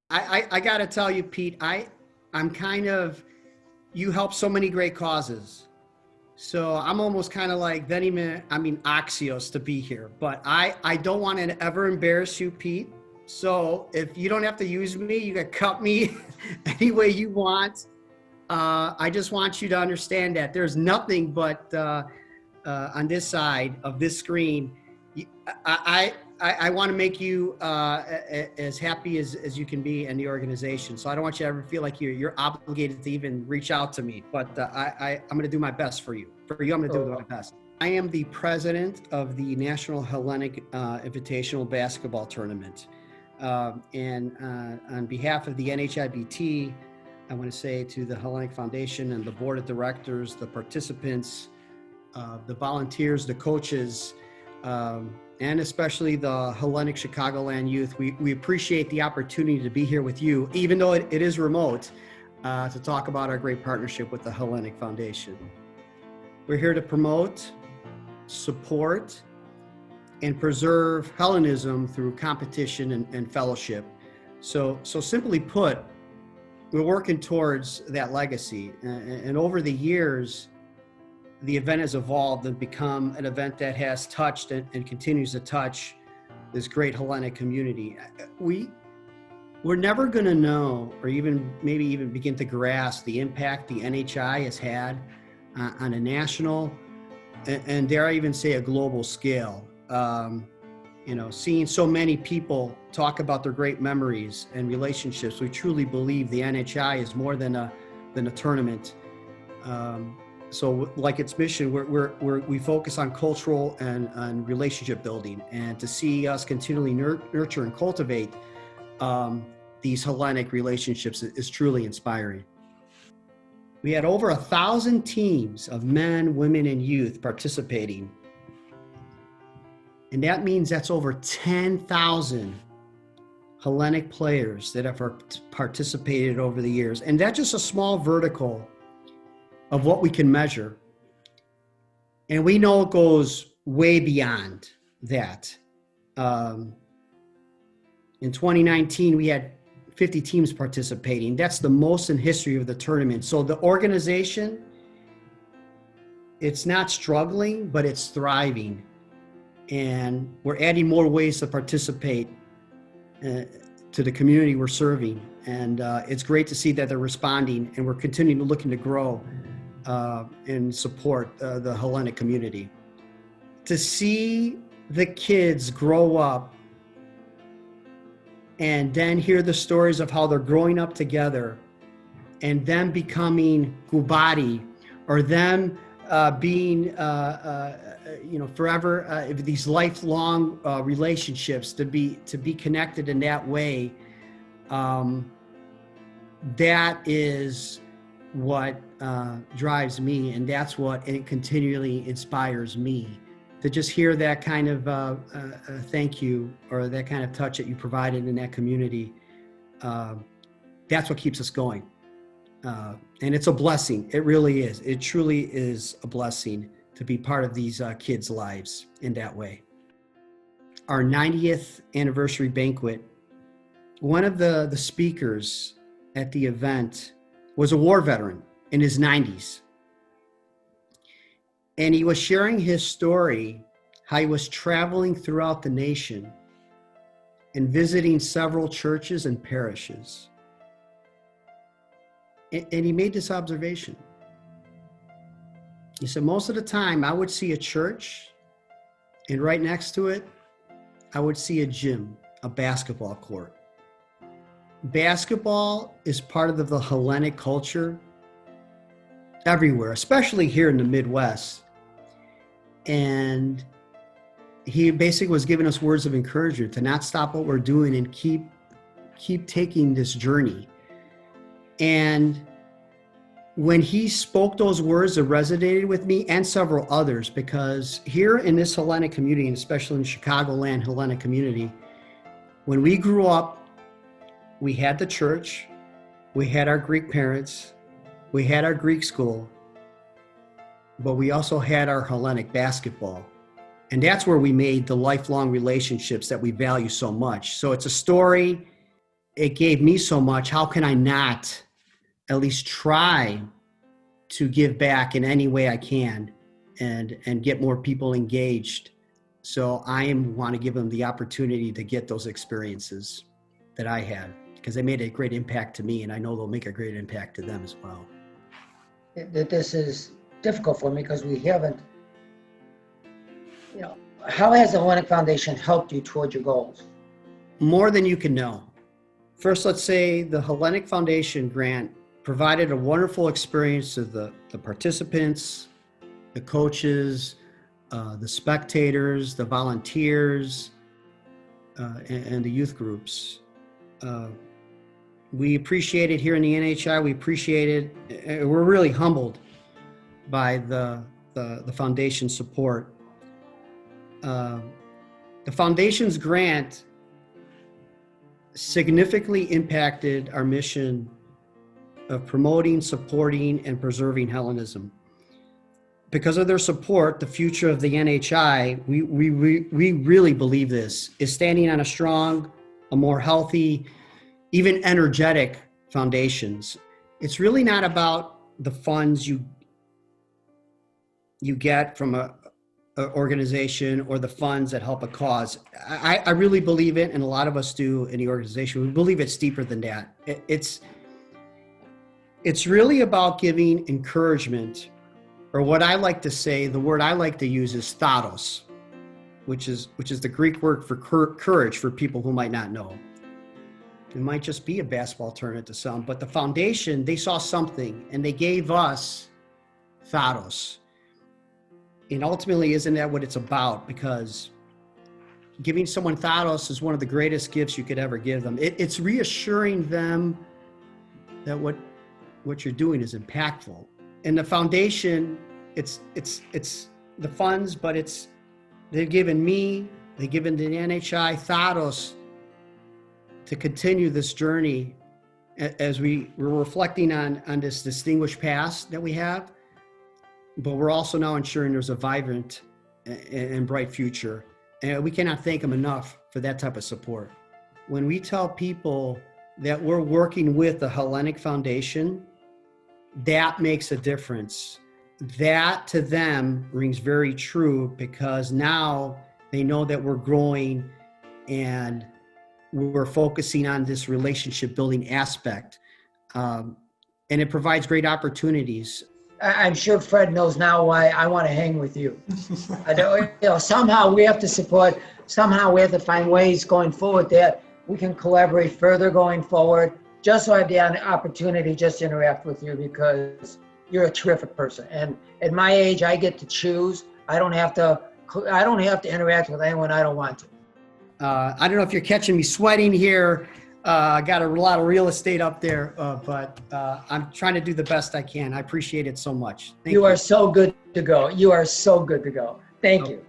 I got to tell you, Pete, I'm kind of, you help so many great causes. So I'm almost kind of like Axios to be here, but I don't want to ever embarrass you, Pete. So if you don't have to use me, you can cut me any way you want. I just want you to understand that there's nothing but on this side of this screen. I want to make you as happy as you can be in the organization. So I don't want you to ever feel like you're obligated to even reach out to me. But I'm going to do my best for you. For you, I'm going to do my best. I am the president of the National Hellenic Invitational Basketball Tournament. And on behalf of the NHIBT, I want to say to the Hellenic Foundation and the board of directors, the participants, the volunteers, the coaches, and especially the Hellenic Chicagoland youth, we appreciate the opportunity to be here with you, even though it is remote, to talk about our great partnership with the Hellenic Foundation. We're here to promote, support, and preserve Hellenism through competition and fellowship. So simply put, we're working towards that legacy. And over the years, the event has evolved and become an event that has touched and continues to touch this great Hellenic community. We're never going to know, or maybe even begin to grasp the impact the NHI has had on a national and dare I even say a global scale. Seeing so many people talk about their great memories and relationships, we truly believe the NHI is more than a tournament. So like its mission, we focus on cultural and relationship building, and to see us continually nurture and cultivate these Hellenic relationships is truly inspiring. We had over 1,000 teams of men, women, and youth participating. And that means that's over 10,000 Hellenic players that have participated over the years. And that's just a small vertical of what we can measure. And we know it goes way beyond that. In 2019, we had 50 teams participating. That's the most in history of the tournament. So the organization, it's not struggling, but it's thriving. And we're adding more ways to participate to the community we're serving. And it's great to see that they're responding, and we're continuing to looking to grow and support the Hellenic community. To see the kids grow up and then hear the stories of how they're growing up together and them becoming Gubati, or them being forever these lifelong relationships, to be connected in that way, that is what drives me, and that's what it continually inspires me, to just hear that kind of thank you, or that kind of touch that you provided in that community. That's what keeps us going. And it's a blessing. It really is. It truly is a blessing to be part of these kids' lives in that way. Our 90th anniversary banquet, one of the speakers at the event was a war veteran in his 90s. And he was sharing his story, how he was traveling throughout the nation and visiting several churches and parishes. And he made this observation. He said, most of the time I would see a church, and right next to it, I would see a gym, a basketball court. Basketball is part of the Hellenic culture everywhere, especially here in the Midwest. And he basically was giving us words of encouragement to not stop what we're doing and keep taking this journey. And when he spoke those words, it resonated with me and several others, because here in this Hellenic community, and especially in the Chicagoland Hellenic community, when we grew up, we had the church, we had our Greek parents, we had our Greek school, but we also had our Hellenic basketball. And that's where we made the lifelong relationships that we value so much. So it's a story. it gave me so much. How can I not at least try to give back in any way I can and get more people engaged? So I want to give them the opportunity to get those experiences that I had, because they made a great impact to me, and I know they'll make a great impact to them as well. This is difficult for me because we haven't, how has the Hellenic Foundation helped you toward your goals? More than you can know. First, let's say the Hellenic Foundation grant provided a wonderful experience to the participants, the coaches, the spectators, the volunteers, and the youth groups. We appreciate it here in the NHI. We appreciate it. We're really humbled by the foundation's support. The foundation's grant significantly impacted our mission of promoting, supporting, and preserving Hellenism. Because of their support, the future of the NHI, we really believe this, is standing on a strong, a more healthy, even energetic foundations. It's really not about the funds you get from a organization or the funds that help a cause. I really believe it, and a lot of us do in the organization. We believe it's deeper than that. It's really about giving encouragement, or what I like to say, the word I like to use is "thodos," which is the Greek word for courage for people who might not know. It might just be a basketball tournament to some, but the foundation, they saw something and they gave us thodos. And ultimately, isn't that what it's about? Because giving someone thodos is one of the greatest gifts you could ever give them. It's reassuring them that what you're doing is impactful. And the foundation, it's the funds, but they've given me, they've given the NHI thodos to continue this journey as we're reflecting on this distinguished past that we have. But we're also now ensuring there's a vibrant and bright future. And we cannot thank them enough for that type of support. When we tell people that we're working with the Hellenic Foundation, that makes a difference. That to them rings very true, because now they know that we're growing and we're focusing on this relationship building aspect. And it provides great opportunities. I'm sure Fred knows now why I want to hang with you. I don't, somehow we have to support, somehow we have to find ways going forward that we can collaborate further going forward, just so I have the opportunity just to interact with you, because you're a terrific person. And at my age, I get to choose. I don't have to interact with anyone I don't want to. I don't know if you're catching me sweating here. I got a lot of real estate up there, but I'm trying to do the best I can. I appreciate it so much. Thank you. You are so good to go. You are so good to go. Thank you.